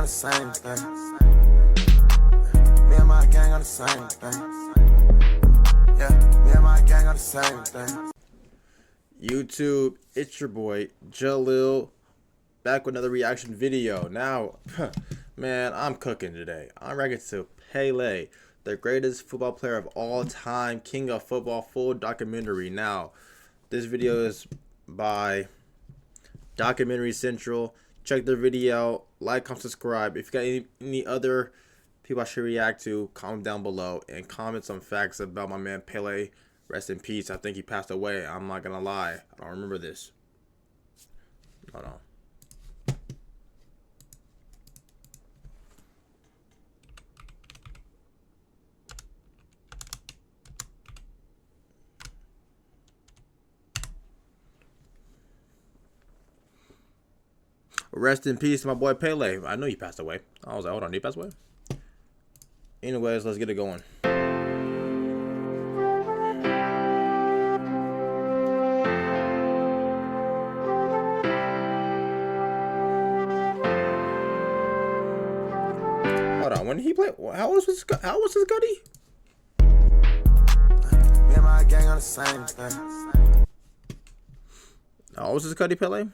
the same thing. Me and my gang on the same thing. Yeah, me and my gang on the same thing. YouTube, it's your boy Jalil, back with another reaction video. Now, man, I'm cooking today. I'm reacting to Pelé, the greatest football player of all time, king of football, full documentary. Now, this video is by Documentary Central. Check their video, like, comment, subscribe. If you got any other people I should react to, comment down below and comment some facts about my man Pelé. Rest in peace. I think he passed away. I'm not gonna lie. I don't remember this. Hold on. Rest in peace, my boy Pelé. I know he passed away. I was like, hold on, did he pass away? Anyways, let's get it going. Hold on, when did he play? How was his Gutty? Me and my gang on the same thing. How was his Gutty, Pelé?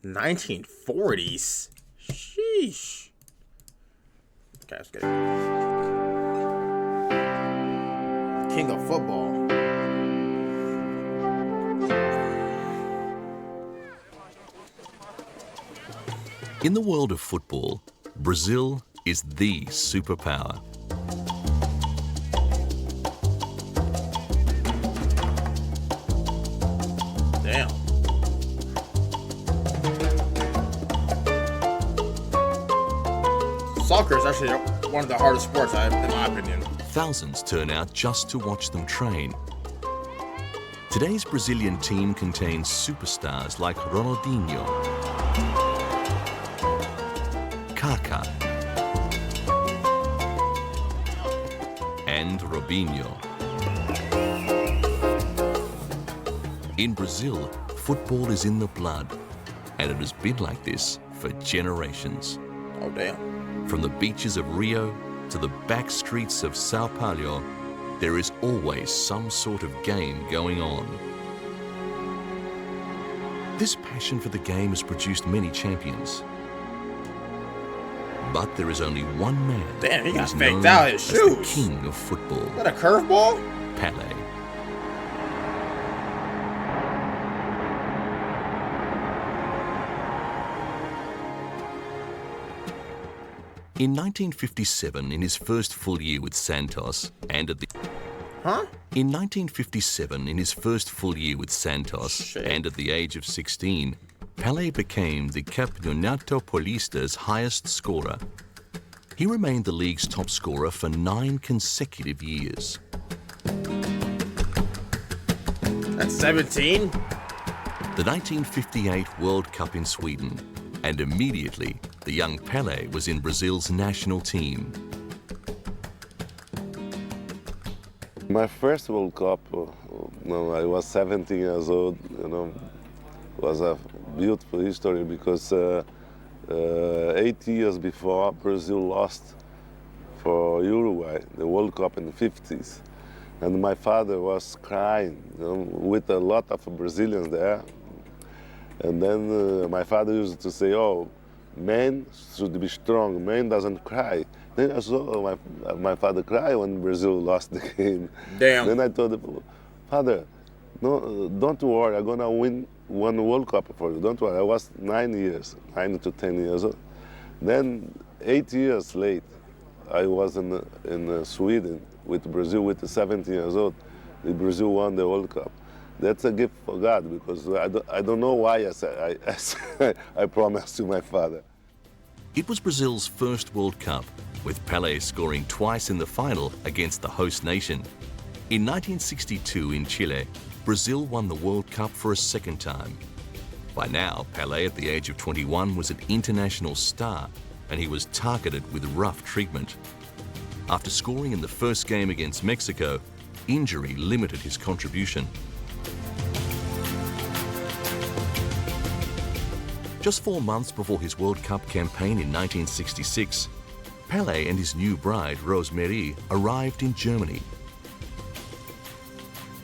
$1940s. Sheesh. Okay, let's get it. King of football. In the world of football, Brazil is the superpower. Damn. Soccer is actually one of the hardest sports, in my opinion. Thousands turn out just to watch them train. Today's Brazilian team contains superstars like Ronaldinho, Kaká, and Robinho. In Brazil, football is in the blood, and it has been like this for generations. Oh, damn. From the beaches of Rio to the back streets of Sao Paulo, there is always some sort of game going on. This passion for the game has produced many champions. But there is only one man. Damn, he got who is faked known out his as shoes. the king of football. Is that a curveball? Pelé. In 1957, in his first full year with Santos, and at the In 1957, in his first full year with Santos, and at the age of 16, Pelé became the Campeonato Paulista's highest scorer. He remained the league's top scorer for 9 consecutive years. That's 17? The 1958 World Cup in Sweden, and immediately the young Pelé was in Brazil's national team. My first World Cup, I was 17 years old, was a beautiful history because 8 years before, Brazil lost for Uruguay, the World Cup in the 50s. And my father was crying, with a lot of Brazilians there. And then my father used to say, oh, man should be strong, man doesn't cry. Then I saw my father cry when Brazil lost the game. Damn. Then I told him, Father, no, don't worry, I'm gonna win one World Cup for you, don't worry. I was 9 to 10 years old. Then 8 years late, I was in Sweden with Brazil with 17 years old. Brazil won the World Cup. That's a gift for God because I don't know why I promised to my father. It was Brazil's first World Cup, with Pelé scoring twice in the final against the host nation. In 1962 in Chile, Brazil won the World Cup for a second time. By now, Pelé at the age of 21 was an international star, and he was targeted with rough treatment. After scoring in the first game against Mexico, injury limited his contribution. Just 4 months before his World Cup campaign in 1966, Pelé and his new bride, Rosemarie, arrived in Germany.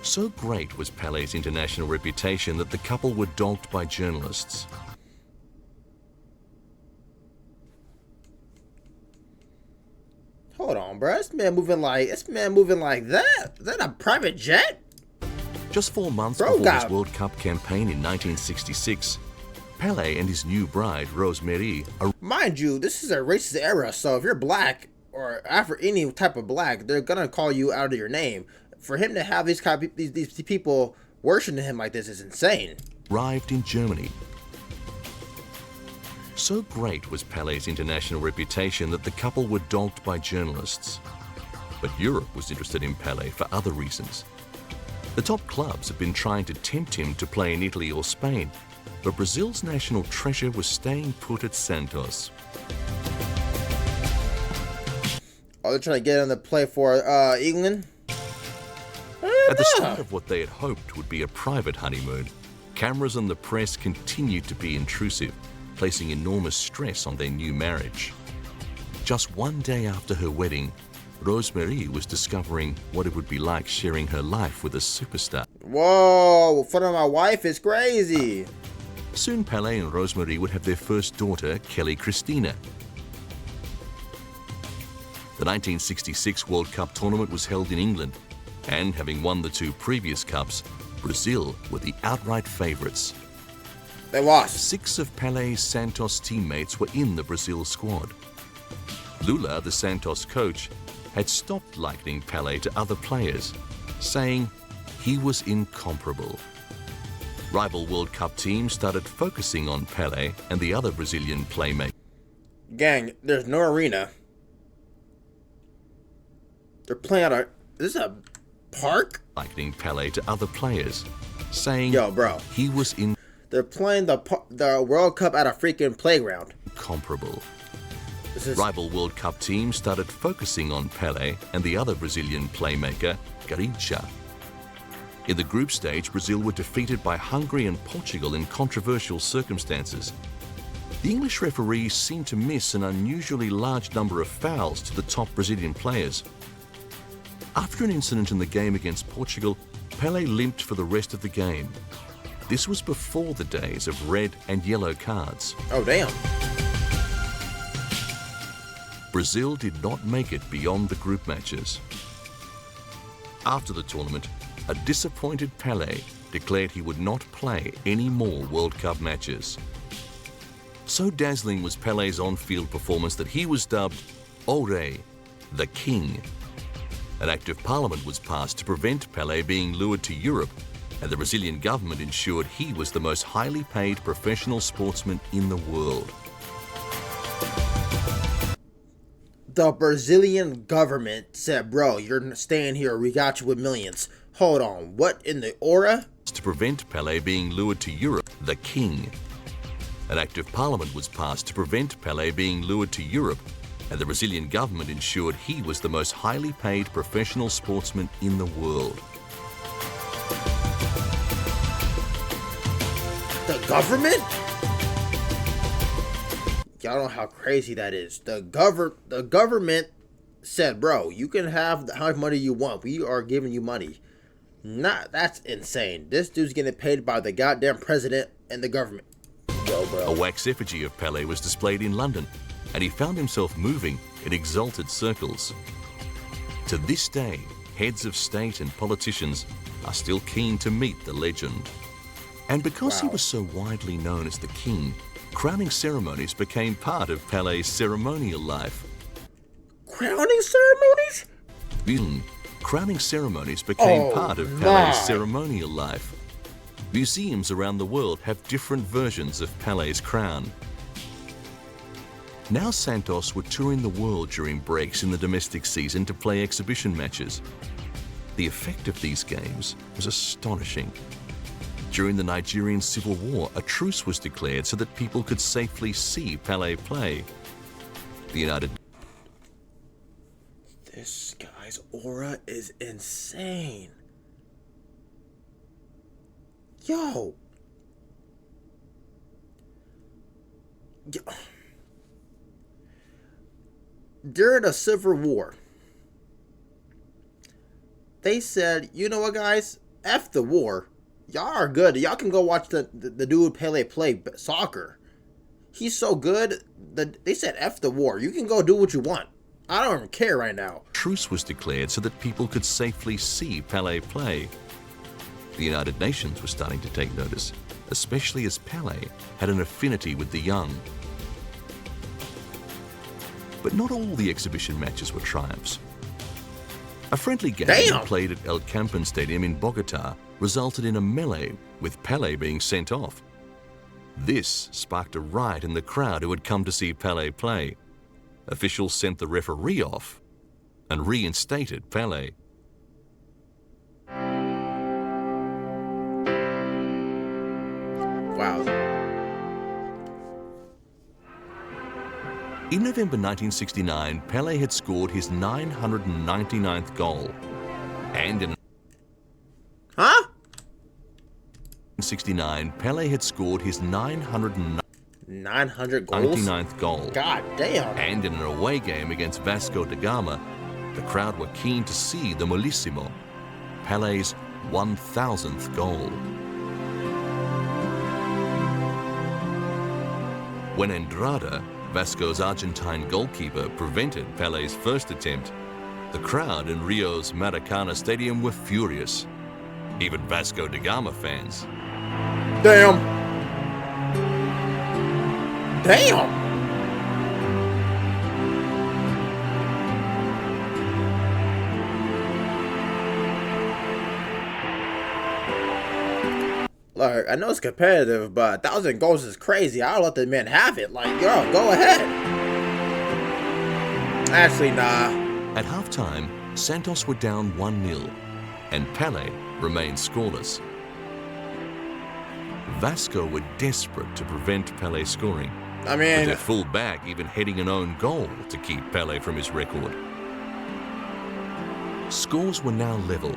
So great was Pelé's international reputation that the couple were dogged by journalists. Hold on, bro. This man moving like that. Is that a private jet? Just 4 months before his World Cup campaign in 1966, Pelé and his new bride, Rosemarie, mind you, this is a racist era, so if you're black or after any type of black, they're gonna call you out of your name. For him to have these people worshiping him like this is insane. Arrived in Germany. So great was Pelé's international reputation that the couple were dogged by journalists. But Europe was interested in Pelé for other reasons. The top clubs had been trying to tempt him to play in Italy or Spain, but Brazil's national treasure was staying put at Santos. Oh, they're trying to get him to play for England? At the start of what they had hoped would be a private honeymoon, cameras and the press continued to be intrusive, placing enormous stress on their new marriage. Just one day after her wedding, Rosemarie was discovering what it would be like sharing her life with a superstar. Whoa, in front of my wife is crazy. Soon Pelé and Rosemarie would have their first daughter, Kelly Christina. The 1966 World Cup tournament was held in England, and having won the 2 previous cups, Brazil were the outright favourites. They lost. 6 of Pelé's Santos teammates were in the Brazil squad. Lula, the Santos coach, had stopped likening Pelé to other players, saying he was incomparable. Rival World Cup teams started focusing on Pelé and the other Brazilian playmakers. Gang, there's no arena. They're playing at a... Is this a park? Likening Pelé to other players, saying yo, bro, he was They're playing the World Cup at a freaking playground. Incomparable. Rival World Cup teams started focusing on Pelé and the other Brazilian playmaker, Garrincha. In the group stage, Brazil were defeated by Hungary and Portugal in controversial circumstances. The English referees seemed to miss an unusually large number of fouls to the top Brazilian players. After an incident in the game against Portugal, Pelé limped for the rest of the game. This was before the days of red and yellow cards. Oh, damn. Brazil did not make it beyond the group matches. After the tournament, a disappointed Pelé declared he would not play any more World Cup matches. So dazzling was Pelé's on-field performance that he was dubbed O Rei, the King. An act of parliament was passed to prevent Pelé being lured to Europe, and the Brazilian government ensured he was the most highly paid professional sportsman in the world. The Brazilian government said, bro, you're staying here, we got you with millions. Hold on, what in the aura? To prevent Pelé being lured to Europe, the King. An act of parliament was passed to prevent Pelé being lured to Europe, and the Brazilian government ensured he was the most highly paid professional sportsman in the world. The government? Y'all know how crazy that is. The government said, bro, you can have how much money you want. We are giving you money. That's insane. This dude's getting paid by the goddamn president and the government. Yo, bro. A wax effigy of Pelé was displayed in London, and he found himself moving in exalted circles. To this day, heads of state and politicians are still keen to meet the legend. And because he was so widely known as the King, crowning ceremonies became part of Pelé's ceremonial life. Crowning ceremonies? Crowning ceremonies became part of Pelé's ceremonial life. Museums around the world have different versions of Pelé's crown. Now Santos were touring the world during breaks in the domestic season to play exhibition matches. The effect of these games was astonishing. During the Nigerian Civil War, a truce was declared so that people could safely see Pelé play. The United... This guy guy's aura is insane. Yo. During the Civil War, they said, you know what, guys? F the war. Y'all are good. Y'all can go watch the dude Pelé play soccer. He's so good that they said F the war. You can go do what you want. I don't even care right now. Truce was declared so that people could safely see Pelé play. The United Nations was starting to take notice, especially as Pelé had an affinity with the young. But not all the exhibition matches were triumphs. A friendly game played at El Campan Stadium in Bogota resulted in a melee, with Pelé being sent off. This sparked a riot in the crowd who had come to see Pelé play. Officials sent the referee off and reinstated Pelé. Wow. In November 1969, Pelé had scored his 999th goal. And in 1969, Pelé had scored his 999th goal. God damn. And in an away game against Vasco da Gama, the crowd were keen to see the Molissimo, Pelé's 1000th goal. When Andrada, Vasco's Argentine goalkeeper, prevented Pelé's first attempt, the crowd in Rio's Maracana Stadium were furious. Even Vasco da Gama fans. Damn. Damn. Like, I know it's competitive, but 1,000 goals is crazy. I'll let the man have it. Like, yo, go ahead. Actually, nah. At halftime, Santos were down 1-0, and Pelé remained scoreless. Vasco were desperate to prevent Pelé scoring. I With mean, their full back even heading an own goal to keep Pelé from his record. Scores were now level.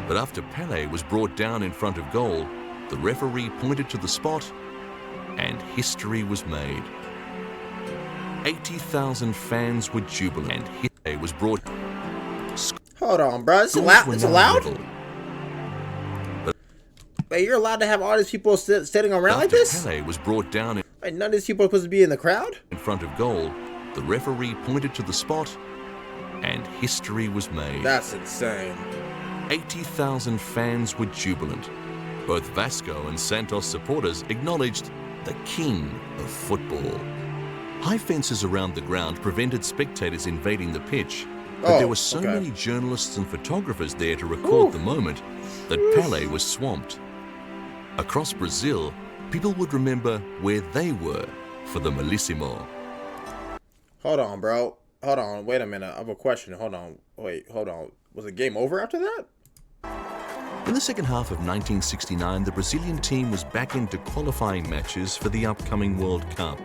But after Pelé was brought down in front of goal, the referee pointed to the spot and history was made. 80,000 fans were jubilant and Pelé was brought. hold on, bro. It's allowed? Wait, you're allowed to have all these people sitting around like this? Pelé was brought down Wait, none of these people are supposed to be in the crowd? in front of goal, the referee pointed to the spot and history was made. That's insane. 80,000 fans were jubilant. Both Vasco and Santos supporters acknowledged the king of football. High fences around the ground prevented spectators invading the pitch, but there were so many journalists and photographers there to record the moment that Pelé was swamped. Across Brazil, people would remember where they were for the Molissimo. Hold on, bro. Hold on. Wait a minute. I have a question. Hold on. Wait, hold on. Was the game over after that? In the second half of 1969, the Brazilian team was back into qualifying matches for the upcoming World Cup.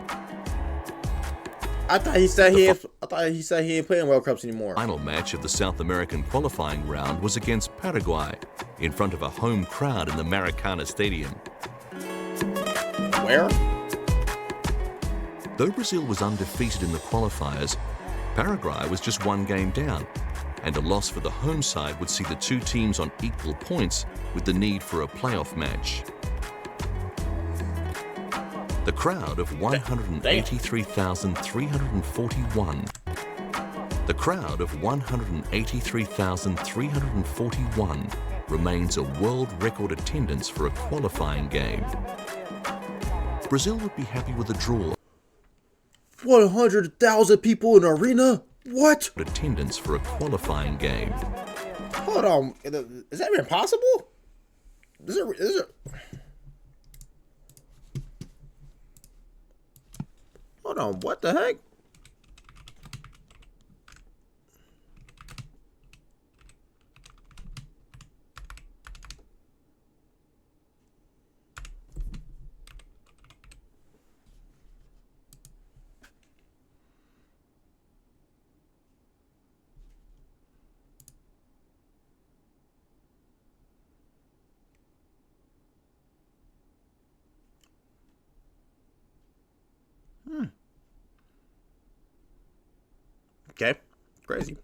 I thought he said he ain't playing World Cups anymore. The final match of the South American qualifying round was against Paraguay in front of a home crowd in the Maracana Stadium. Where? Though Brazil was undefeated in the qualifiers, Paraguay was just one game down, and a loss for the home side would see the two teams on equal points with the need for a playoff match. The crowd of 183,341. The crowd of 183,341 remains a world record attendance for a qualifying game. Brazil would be happy with a draw. 100,000 people in an arena? What? Attendance for a qualifying game. Hold on. Is that even possible? Is it... Hold on. What the heck? Okay, crazy.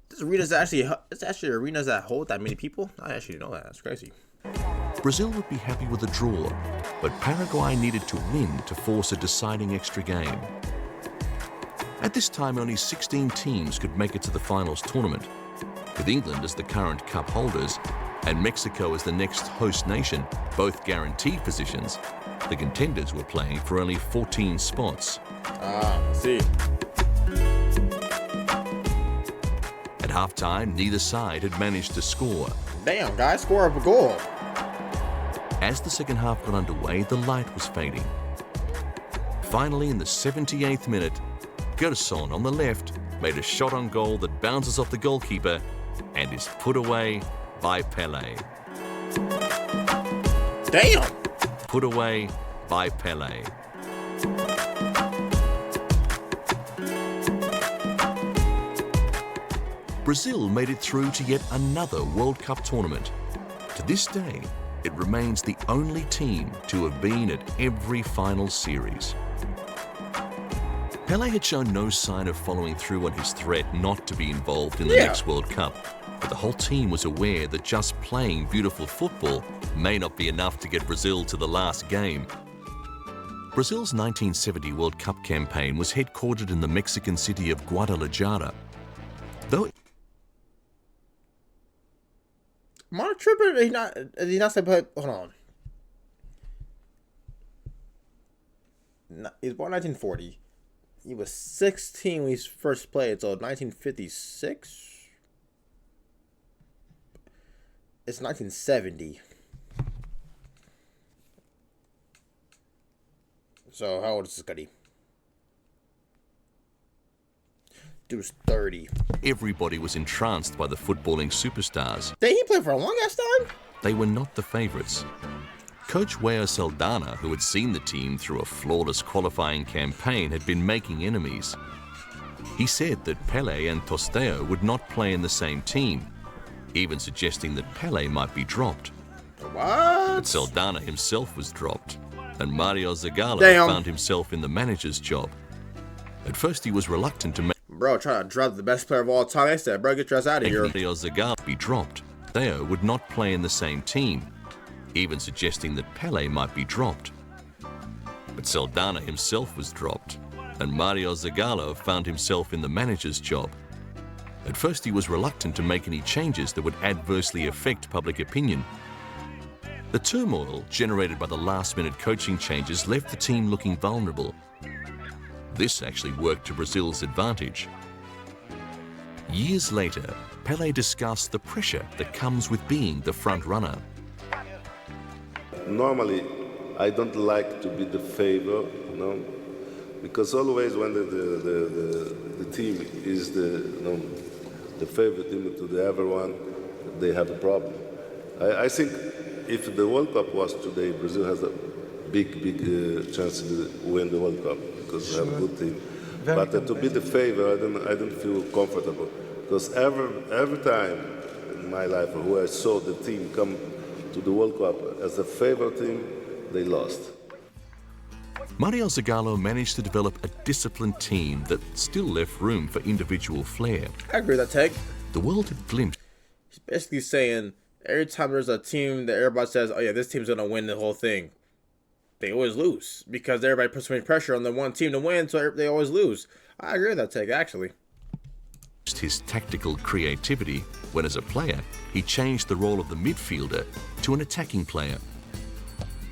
This arena's actually, it's actually arenas that hold that many people. I actually didn't know that. That's crazy. Brazil would be happy with a draw, but Paraguay needed to win to force a deciding extra game. At this time, only 16 teams could make it to the finals tournament. With England as the current cup holders and Mexico as the next host nation, both guaranteed positions, the contenders were playing for only 14 spots. See. At halftime, neither side had managed to score. Damn, guys, score up a goal. As the second half got underway, the light was fading. Finally, in the 78th minute, Gerson on the left made a shot on goal that bounces off the goalkeeper and is put away by Pelé. Damn. Put away by Pelé. Brazil made it through to yet another World Cup tournament. To this day, it remains the only team to have been at every final series. Pelé had shown no sign of following through on his threat not to be involved in the next World Cup, but the whole team was aware that just playing beautiful football may not be enough to get Brazil to the last game. Brazil's 1970 World Cup campaign was headquartered in the Mexican city of Guadalajara. Though Am I tripping? Did he not say, but hold on. He was born 1940. He was 16 when he first played, so 1956? It's 1970. So, how old is this guy? Dude's 30. everybody was entranced by the footballing superstars, Did he play for a long ass time? they were not the favourites. Coach João Saldana, who had seen the team through a flawless qualifying campaign, had been making enemies. He said that Pelé and Tostão would not play in the same team, even suggesting that Pelé might be dropped. What? But Saldana himself was dropped, and Mario Zagallo found himself in the manager's job. At first he was reluctant to make Bro, trying to drop the best player of all time. I said, bro, get your ass out of here. Mario Zagallo be dropped. Theo would not play in the same team, even suggesting that Pelé might be dropped. But Saldana himself was dropped, and Mario Zagallo found himself in the manager's job. At first he was reluctant to make any changes that would adversely affect public opinion. The turmoil generated by the last-minute coaching changes left the team looking vulnerable. This actually worked to Brazil's advantage. Years later, Pelé discussed the pressure that comes with being the front runner. Normally, I don't like to be the favor, you know, because always when the team is the favorite team to the everyone, they have a problem. I think if the World Cup was today, Brazil has a big chance to win the World Cup because they have a good team. But to be the favor, I don't feel comfortable because every time in my life where I saw the team come to the World Cup as a favorite team, they lost. Mario Zagallo managed to develop a disciplined team that still left room for individual flair. I agree with that take. The world had glimpsed. He's basically saying every time there's a team that everybody says, oh yeah, this team's going to win the whole thing, they always lose because everybody puts so much pressure on the one team to win, so they always lose. I agree with that take, actually. His tactical creativity when, as a player, he changed the role of the midfielder to an attacking player.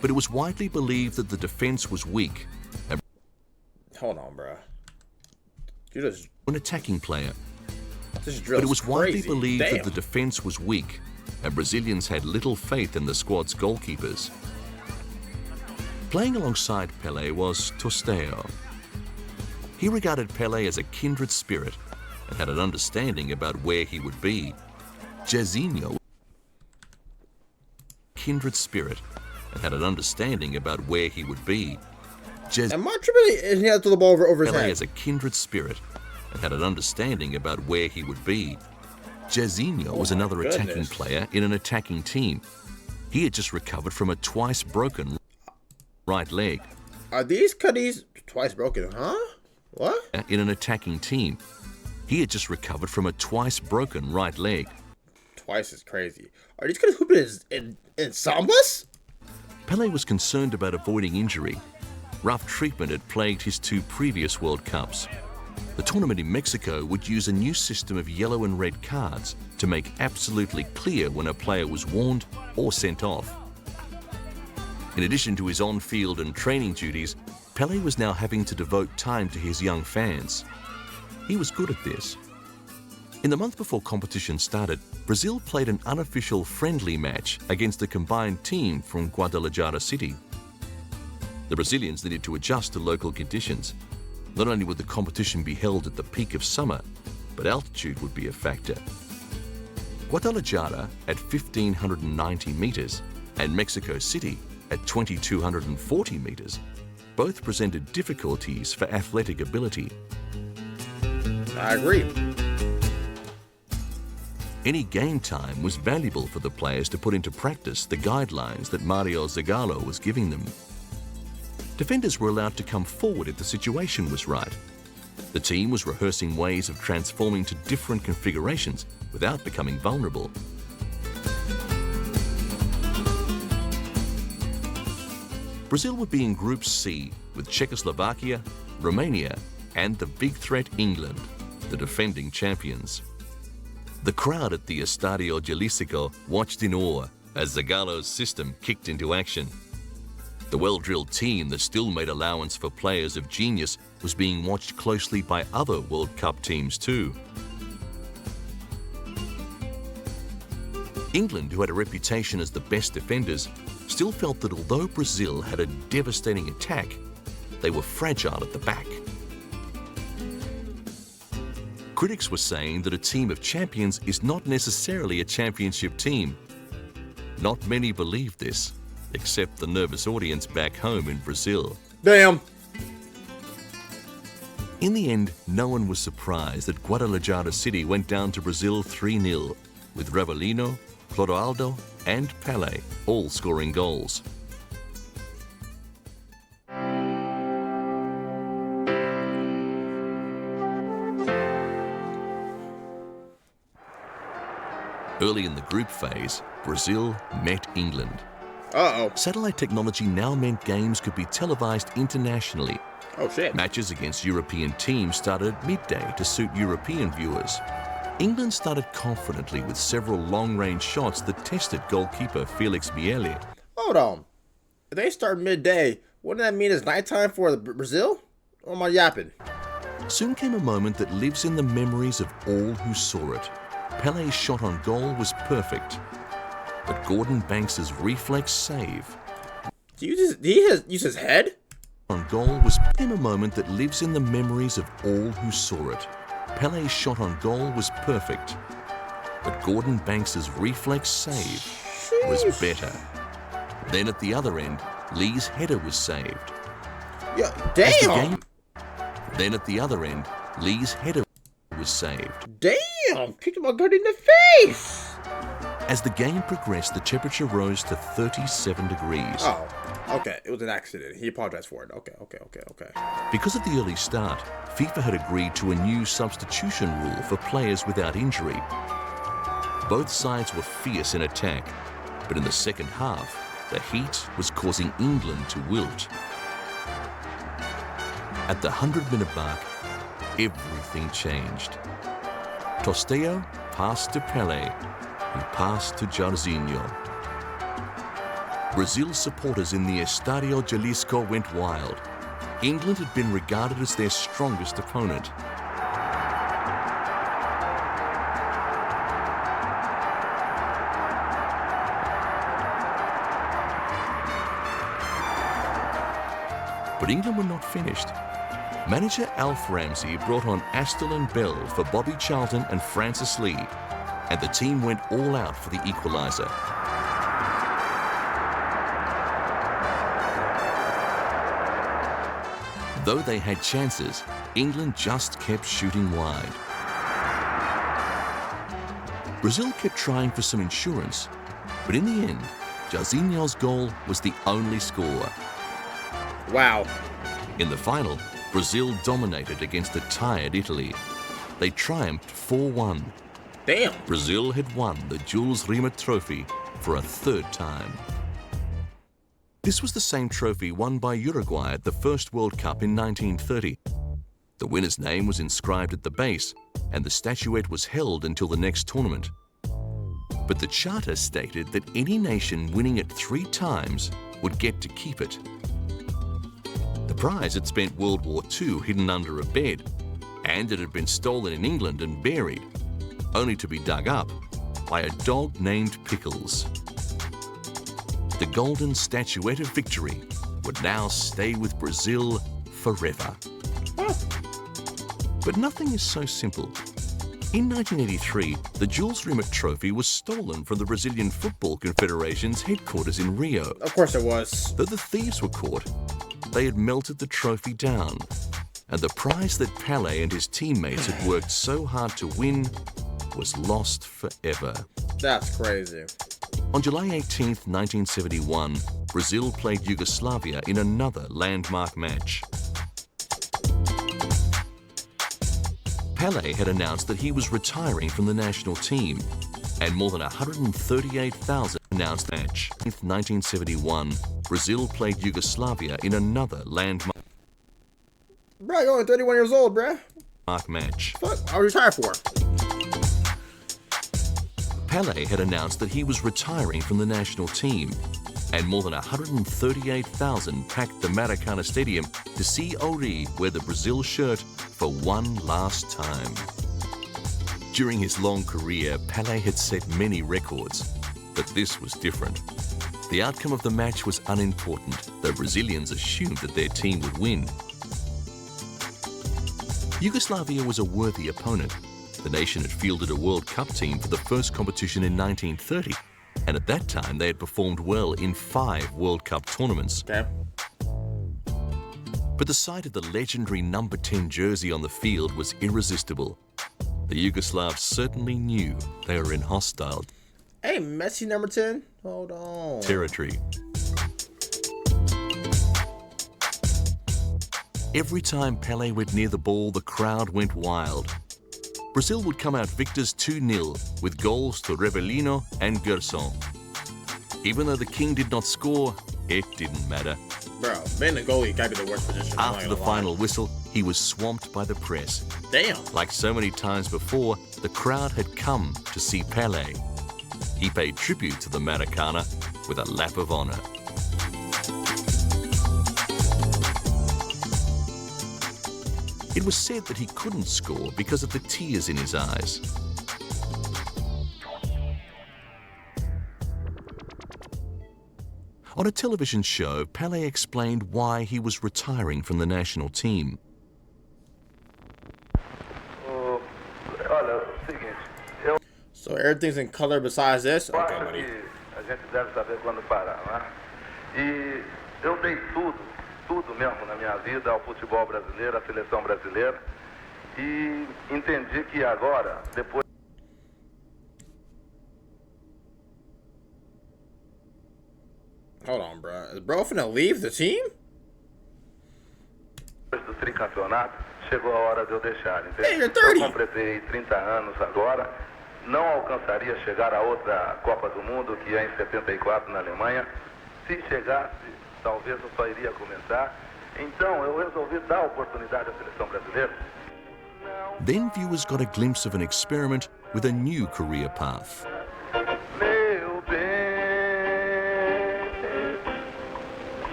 But it was widely believed that the defense was weak. Hold on, bro. You just An attacking player. This But it was widely crazy. believed Damn. that the defense was weak, and Brazilians had little faith in the squad's goalkeepers. Playing alongside Pelé was Tostão. He regarded Pelé as a kindred spirit and had an understanding about where he would be. Jairzinho, kindred spirit, and had an understanding about where he would be. Am I tripping? And he had to throw the ball over his Pelé head. as a kindred spirit and had an understanding about where he would be. Jairzinho was another attacking goodness. player in an attacking team. He had just recovered from a twice broken right leg. Are these cutties twice broken, huh? What? In an attacking team. He had just recovered from a twice broken right leg. Twice is crazy. Are these guys hooping in sambas? Pelé was concerned about avoiding injury. Rough treatment had plagued his 2 previous World Cups. The tournament in Mexico would use a new system of yellow and red cards to make absolutely clear when a player was warned or sent off. In addition to his on-field and training duties, Pelé was now having to devote time to his young fans. He was good at this. In the month before competition started, Brazil played an unofficial friendly match against a combined team from Guadalajara City. The Brazilians needed to adjust to local conditions. Not only would the competition be held at the peak of summer, but altitude would be a factor. Guadalajara at 1,590 meters and Mexico City at 2,240 meters both presented difficulties for athletic ability. I agree. Any game time was valuable for the players to put into practice the guidelines that Mario Zagallo was giving them. Defenders were allowed to come forward if the situation was right. The team was rehearsing ways of transforming to different configurations without becoming vulnerable. Brazil would be in Group C with Czechoslovakia, Romania, and the big threat England, the defending champions. The crowd at the Estadio Jalisco watched in awe as Zagallo's system kicked into action. The well-drilled team that still made allowance for players of genius was being watched closely by other World Cup teams too. England, who had a reputation as the best defenders, still felt that although Brazil had a devastating attack, they were fragile at the back. Critics were saying that a team of champions is not necessarily a championship team. Not many believed this, except the nervous audience back home in Brazil. Damn. In the end, no one was surprised that Guadalajara City went down to Brazil 3-0, with Rivelino, Clodoaldo, and Pelé all scoring goals. Early in the group phase, Brazil met England. Uh-oh. Satellite technology now meant games could be televised internationally. Oh, shit. Matches against European teams started at midday to suit European viewers. England started confidently with several long-range shots that tested goalkeeper Felix Miele. Hold on. If they start midday, wouldn't that mean it's nighttime for Brazil? Or am I yapping? Soon came a moment that lives in the memories of all who saw it. Pelé's shot on goal was perfect, but Gordon Banks's reflex save Did he use his head? on goal came a moment that lives in the memories of all who saw it. Pelé's shot on goal was perfect, but Gordon Banks's reflex save was better. Then at the other end, Lee's header was saved. Yeah, damn. Then at the other end, Lee's header was saved. Damn, kicked my gun in the face. As the game progressed, the temperature rose to 37 degrees. Oh, okay. It was an accident. He apologized for it. Okay. Because of the early start, FIFA had agreed to a new substitution rule for players without injury. Both sides were fierce in attack, but in the second half, the heat was causing England to wilt. At the 100-minute mark, everything changed. Tosteo passed to Pelé, who passed to Jairzinho. Brazil's supporters in the Estadio Jalisco went wild. England had been regarded as their strongest opponent. But England were not finished. Manager Alf Ramsey brought on Astle and Bell for Bobby Charlton and Francis Lee, and the team went all out for the equaliser. Though they had chances, England just kept shooting wide. Brazil kept trying for some insurance, but in the end, Jairzinho's goal was the only score. Wow. In the final, Brazil dominated against a tired Italy. they triumphed 4-1. Damn. Brazil had won the Jules Rimet Trophy for a third time. This was the same trophy won by Uruguay at the first World Cup in 1930. The winner's name was inscribed at the base, and the statuette was held until the next tournament. But the charter stated that any nation winning it 3 times would get to keep it. The prize had spent World War II hidden under a bed, and it had been stolen in England and buried, only to be dug up by a dog named Pickles. The golden statuette of victory would now stay with Brazil forever. But nothing is so simple. In 1983, the Jules Rimet Trophy was stolen from the Brazilian Football Confederation's headquarters in Rio. Of course it was. Though the thieves were caught, they had melted the trophy down, and the prize that Pelé and his teammates had worked so hard to win was lost forever. That's crazy. On July 18th, 1971, Brazil played Yugoslavia in another landmark match. Pelé had announced that he was retiring from the national team, and more than 138,000 announced the match. In 1971, Brazil played Yugoslavia in another landmark Bro, you're only 31 years old, bro. match. Fuck, I was retired for. Pelé had announced that he was retiring from the national team, and more than 138,000 packed the Maracanã Stadium to see Ori wear the Brazil shirt for one last time. During his long career, Pelé had set many records, but this was different. The outcome of the match was unimportant, though Brazilians assumed that their team would win. Yugoslavia was a worthy opponent. The nation had fielded a World Cup team for the first competition in 1930, and at that time they had performed well in 5 World Cup tournaments. Okay. But the sight of the legendary number 10 jersey on the field was irresistible. The Yugoslavs certainly knew they were in hostile Hey, Messi number 10? Hold on. territory. Every time Pelé went near the ball, the crowd went wild. Brazil would come out victors 2-0 with goals to Revellino and Gerson. Even though the king did not score, it didn't matter. Bro, being a goalie gotta be the worst position. I'm not After the gonna lie. final whistle, he was swamped by the press. Damn. Like so many times before, the crowd had come to see Pelé. He paid tribute to the Maracanã with a lap of honor. It was said that he couldn't score because of the tears in his eyes. On a television show, Pelé explained why he was retiring from the national team. So everything's in color besides this? Okay, buddy. A gente deve saber quando parar, né? E eu dei tudo mesmo na minha vida ao futebol brasileiro, à seleção brasileira. E entendi que agora, depois Hold on, bro. Is bro finna leave the team? do tricampeonato, chegou a hora de eu deixar, entendeu? Hey, you're 30. Eu completei 30 anos agora, não alcançaria chegar a outra Copa do Mundo, que é em 74 na Alemanha. Se chegasse, talvez eu só iria começar. Então eu resolvi dar oportunidade à seleção brasileira. Then viewers got a glimpse of an experiment with a new career path. Meu bem,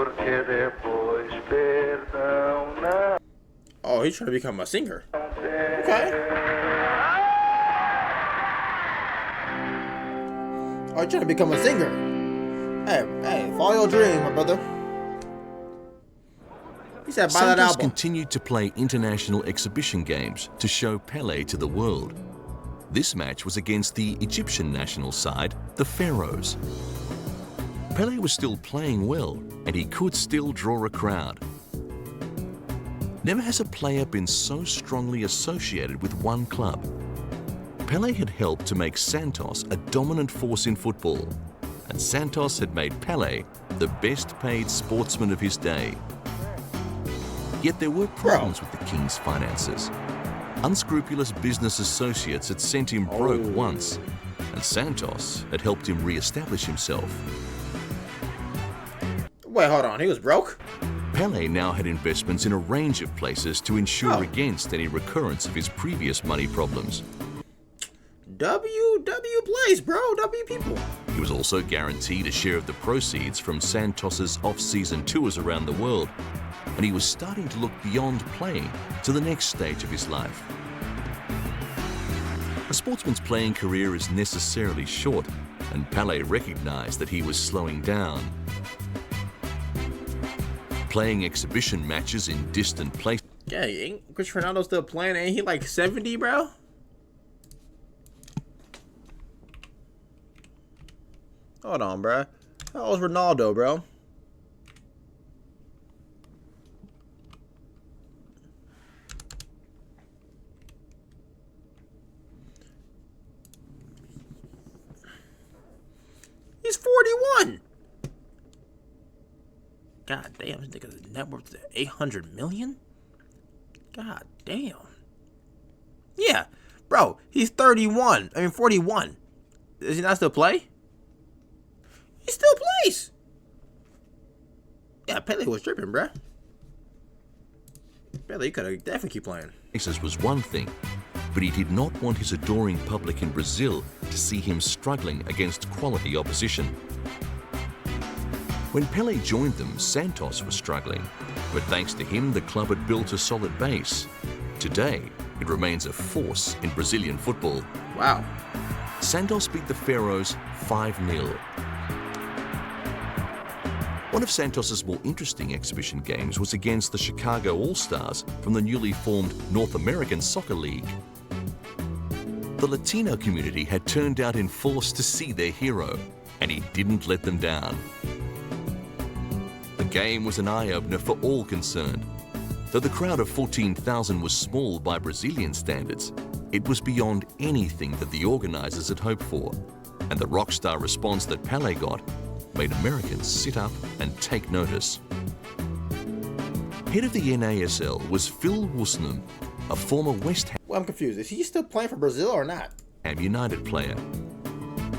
porque depois, perdão não. Oh, he's trying to become a singer. Okay. Oh, he's trying to become a singer. Hey, follow your dream, my brother. He said buy that Santos album. continued to play international exhibition games to show Pelé to the world. This match was against the Egyptian national side, the Pharaohs. Pelé was still playing well, and he could still draw a crowd. Never has a player been so strongly associated with one club. Pelé had helped to make Santos a dominant force in football, and Santos had made Pelé the best paid sportsman of his day. Yet there were problems with the king's finances. Unscrupulous business associates had sent him broke once, and Santos had helped him re-establish himself. Wait, hold on. He was broke? Pelé now had investments in a range of places to ensure against any recurrence of his previous money problems. W place, bro. W people. He was also guaranteed a share of the proceeds from Santos's off-season tours around the world, and he was starting to look beyond playing to the next stage of his life. A sportsman's playing career is necessarily short, and Pelé recognized that he was slowing down. Playing exhibition matches in distant places. Yeah, ain't Cristiano Ronaldo still playing? Ain't he like 70, bro? Hold on, bro. How old is Ronaldo, bro? He's 41. God damn, this nigga's net worth is 800 million? God damn. Yeah, bro, he's 31. I mean, 41. Does he not still play? He still plays. Yeah, Pelé was tripping, bruh. Pelé could have definitely keep playing. This was one thing, but he did not want his adoring public in Brazil to see him struggling against quality opposition. When Pelé joined them, Santos was struggling, but thanks to him, the club had built a solid base. Today, it remains a force in Brazilian football. Wow. Santos beat the Pharaohs 5-0. One of Santos's more interesting exhibition games was against the Chicago All-Stars from the newly formed North American Soccer League. The Latino community had turned out in force to see their hero, and he didn't let them down. The game was an eye-opener for all concerned. Though the crowd of 14,000 was small by Brazilian standards, it was beyond anything that the organizers had hoped for, and the rockstar response that Pelé got made Americans sit up and take notice. Head of the NASL was Phil Woosnam, a former West Well, I'm confused. Is he still playing for Brazil or not? Ham United player.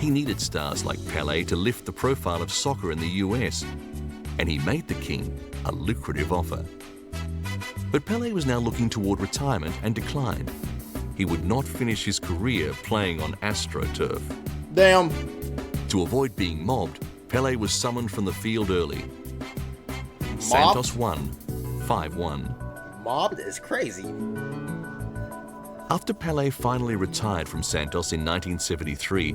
He needed stars like Pelé to lift the profile of soccer in the US, and he made the king a lucrative offer. But Pelé was now looking toward retirement and declined. He would not finish his career playing on AstroTurf. Damn. To avoid being mobbed, Pelé was summoned from the field early. Santos won 5-1. Mobbed is crazy. After Pelé finally retired from Santos in 1973,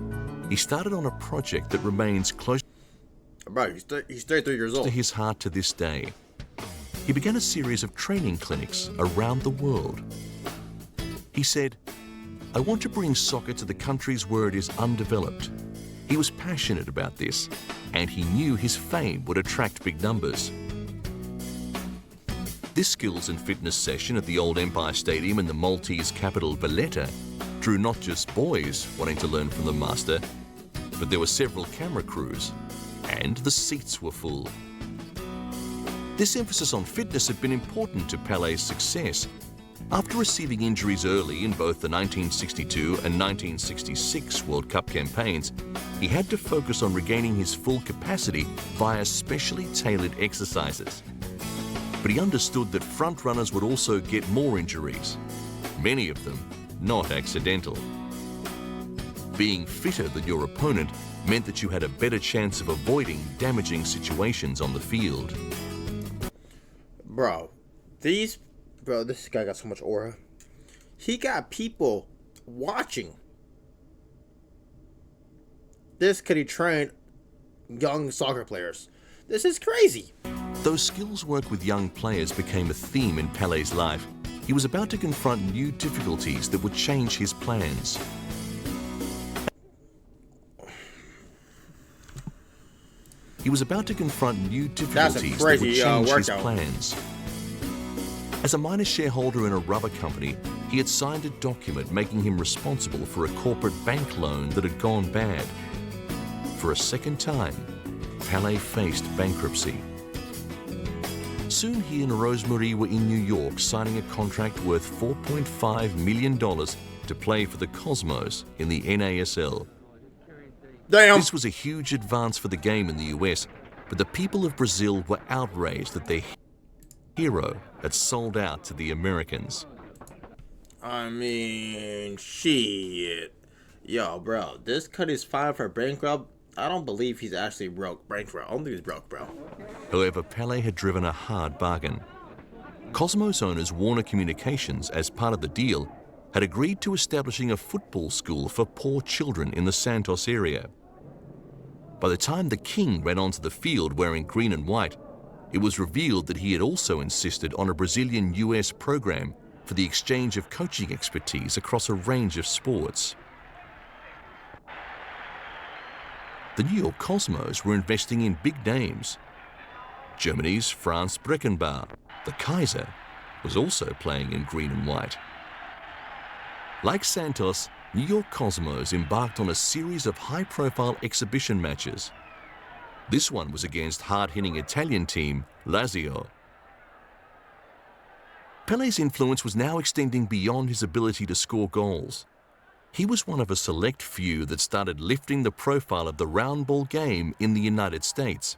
he started on a project that remains close Bro, he's 33 years old. to his heart to this day. He began a series of training clinics around the world. He said, "I want to bring soccer to the countries where it is undeveloped." He was passionate about this, and he knew his fame would attract big numbers. This skills and fitness session at the old Empire Stadium in the Maltese capital Valletta drew not just boys wanting to learn from the master, but there were several camera crews, and the seats were full. This emphasis on fitness had been important to Pelé's success. After receiving injuries early in both the 1962 and 1966 World Cup campaigns, he had to focus on regaining his full capacity via specially tailored exercises. But he understood that front-runners would also get more injuries, many of them not accidental. Being fitter than your opponent meant that you had a better chance of avoiding damaging situations on the field. Bro, this guy got so much aura. He got people watching. This could he train young soccer players. This is crazy. Though skills work with young players became a theme in Pelé's life, he was about to confront new difficulties that would change his plans. That's a crazy workout. As a minor shareholder in a rubber company, he had signed a document making him responsible for a corporate bank loan that had gone bad. For a second time, Pelé faced bankruptcy. Soon he and Rosemary were in New York signing a contract worth $4.5 million to play for the Cosmos in the NASL. Damn. This was a huge advance for the game in the US, but the people of Brazil were outraged that their hero had sold out to the Americans. I mean, shit. Yo, bro, this cut is filed for bankrupt. I don't believe he's actually bankrupt. I don't think he's broke, bro. However, Pelé had driven a hard bargain. Cosmos owners Warner Communications, as part of the deal, had agreed to establishing a football school for poor children in the Santos area. By the time the king ran onto the field wearing green and white, it was revealed that he had also insisted on a Brazilian-US program for the exchange of coaching expertise across a range of sports. The New York Cosmos were investing in big names. Germany's Franz Beckenbauer, the Kaiser, was also playing in green and white. Like Santos, New York Cosmos embarked on a series of high-profile exhibition matches. This one was against hard-hitting Italian team Lazio. Pelé's influence was now extending beyond his ability to score goals. He was one of a select few that started lifting the profile of the round ball game in the United States.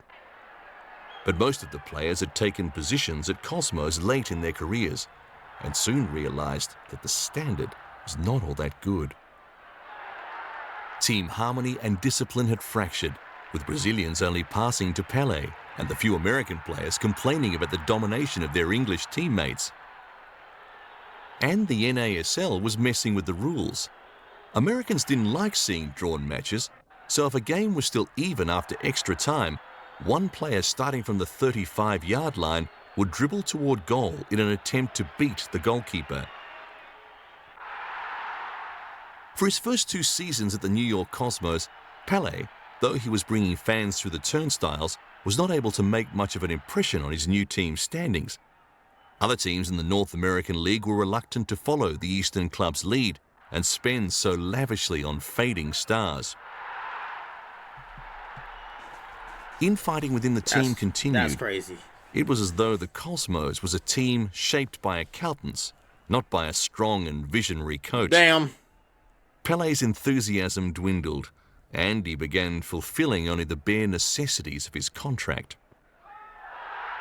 But most of the players had taken positions at Cosmos late in their careers and soon realized that the standard was not all that good. Team harmony and discipline had fractured, with Brazilians only passing to Pelé and the few American players complaining about the domination of their English teammates. And the NASL was messing with the rules. Americans didn't like seeing drawn matches, so if a game was still even after extra time, one player starting from the 35-yard line would dribble toward goal in an attempt to beat the goalkeeper. For his first 2 seasons at the New York Cosmos, Pelé, though he was bringing fans through the turnstiles, was not able to make much of an impression on his new team's standings. Other teams in the North American League were reluctant to follow the Eastern club's lead and spend so lavishly on fading stars. Infighting within the team continued. That's crazy. It was as though the Cosmos was a team shaped by accountants, not by a strong and visionary coach. Damn. Pelé's enthusiasm dwindled, and he began fulfilling only the bare necessities of his contract.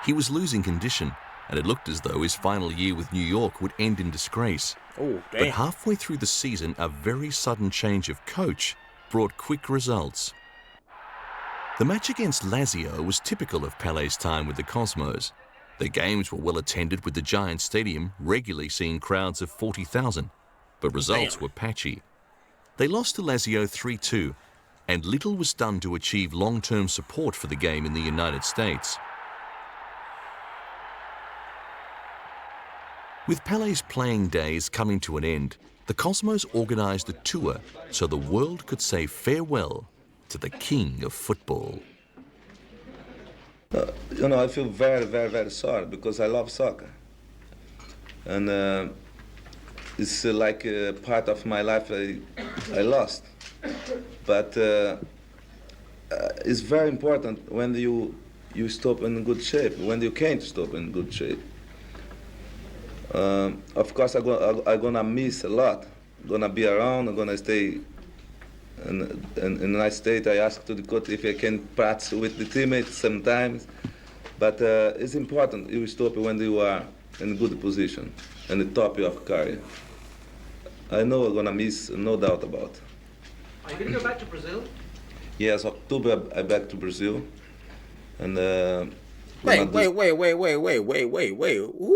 He was losing condition, and it looked as though his final year with New York would end in disgrace. Oh, damn. But halfway through the season, a very sudden change of coach brought quick results. The match against Lazio was typical of Pelé's time with the Cosmos. Their games were well attended, with the giant stadium regularly seeing crowds of 40,000, but results were patchy. They lost to Lazio 3-2, and little was done to achieve long-term support for the game in the United States. With Pelé's playing days coming to an end, the Cosmos organized a tour so the world could say farewell to the king of football. I feel very, very, very sorry because I love soccer. And it's like a part of my life I lost. But it's very important when you stop in good shape, when you can't stop in good shape. Of course, I'm gonna miss a lot. I'm gonna be around. I'm gonna stay in a nice state. I asked to the coach if I can practice with the teammates sometimes. But it's important you stop when you are in a good position, in the top of your career. I know I'm gonna miss, no doubt about it. Are you gonna go back to Brazil? Yes, October I'm back to Brazil, and Wait. Who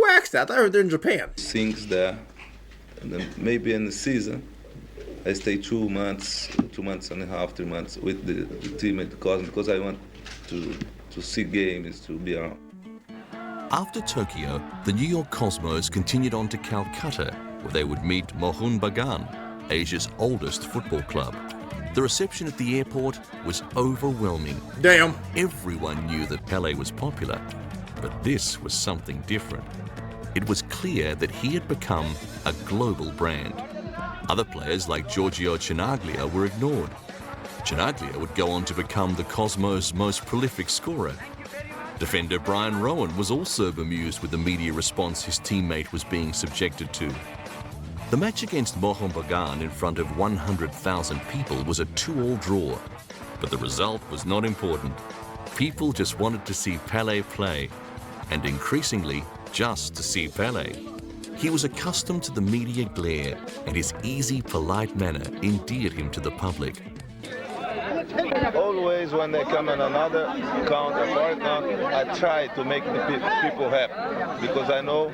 asked that? I heard they're in Japan. things there, and then maybe in the season I stay 2 months, 2 months and a half, 3 months with the team at the Cosmos because I want to see games, to be around. After Tokyo, the New York Cosmos continued on to Calcutta, where they would meet Mohun Bagan, Asia's oldest football club. The reception at the airport was overwhelming. Damn. Everyone knew that Pelé was popular, but this was something different. It was clear that he had become a global brand. Other players like Giorgio Chinaglia were ignored. Chinaglia would go on to become the Cosmos' most prolific scorer. Defender Brian Rowan was also bemused with the media response his teammate was being subjected to. The match against Mohon Bagan in front of 100,000 people was a 2-2 draw, but the result was not important. People just wanted to see Pelé play, and increasingly, just to see Pelé. He was accustomed to the media glare, and his easy, polite manner endeared him to the public. Always when they come in another count, a foreign count, I try to make the people happy, because I know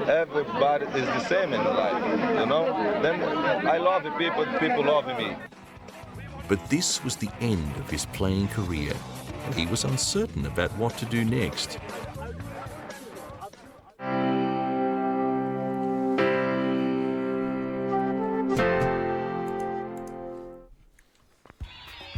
everybody is the same in life, you know? Then I love the people love me. But this was the end of his playing career, and he was uncertain about what to do next.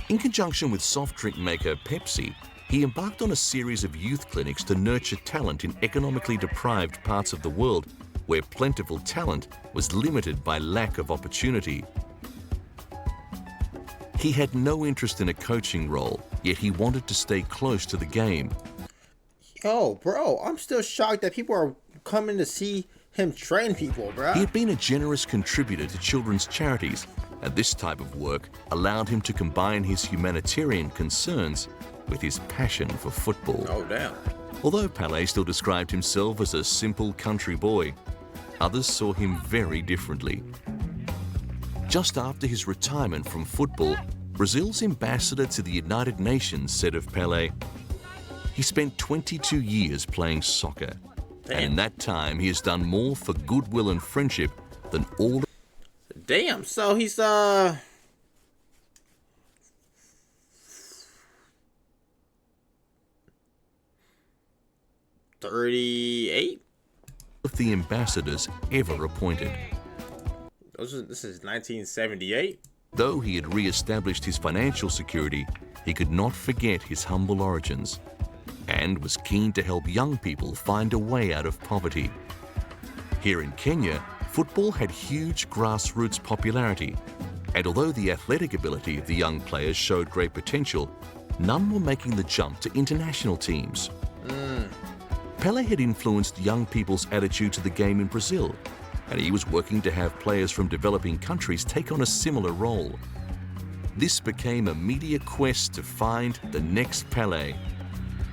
In conjunction with soft drink maker Pepsi, he embarked on a series of youth clinics to nurture talent in economically deprived parts of the world where plentiful talent was limited by lack of opportunity. He had no interest in a coaching role, yet he wanted to stay close to the game. Yo, bro, I'm still shocked that people are coming to see him train people, bro. He had been a generous contributor to children's charities, and this type of work allowed him to combine his humanitarian concerns with his passion for football. Oh, damn. Although Pelé still described himself as a simple country boy, others saw him very differently. Just after his retirement from football, Brazil's ambassador to the United Nations said of Pelé, he spent 22 years playing soccer. Damn. And in that time, he has done more for goodwill and friendship than all. Damn, so he's 38 of the ambassadors ever appointed. This is 1978. Though he had re-established his financial security, he could not forget his humble origins and was keen to help young people find a way out of poverty. Here in Kenya, football had huge grassroots popularity, and although the athletic ability of the young players showed great potential, none were making the jump to international teams. Pelé had influenced young people's attitude to the game in Brazil, and he was working to have players from developing countries take on a similar role. This became a media quest to find the next Pelé.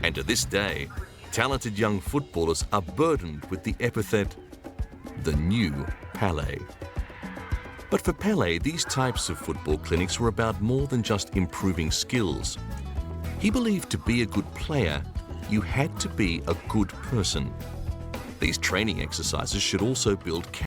And to this day, talented young footballers are burdened with the epithet, the new Pelé. But for Pelé, these types of football clinics were about more than just improving skills. He believed to be a good player, you had to be a good person. These training exercises should also build character.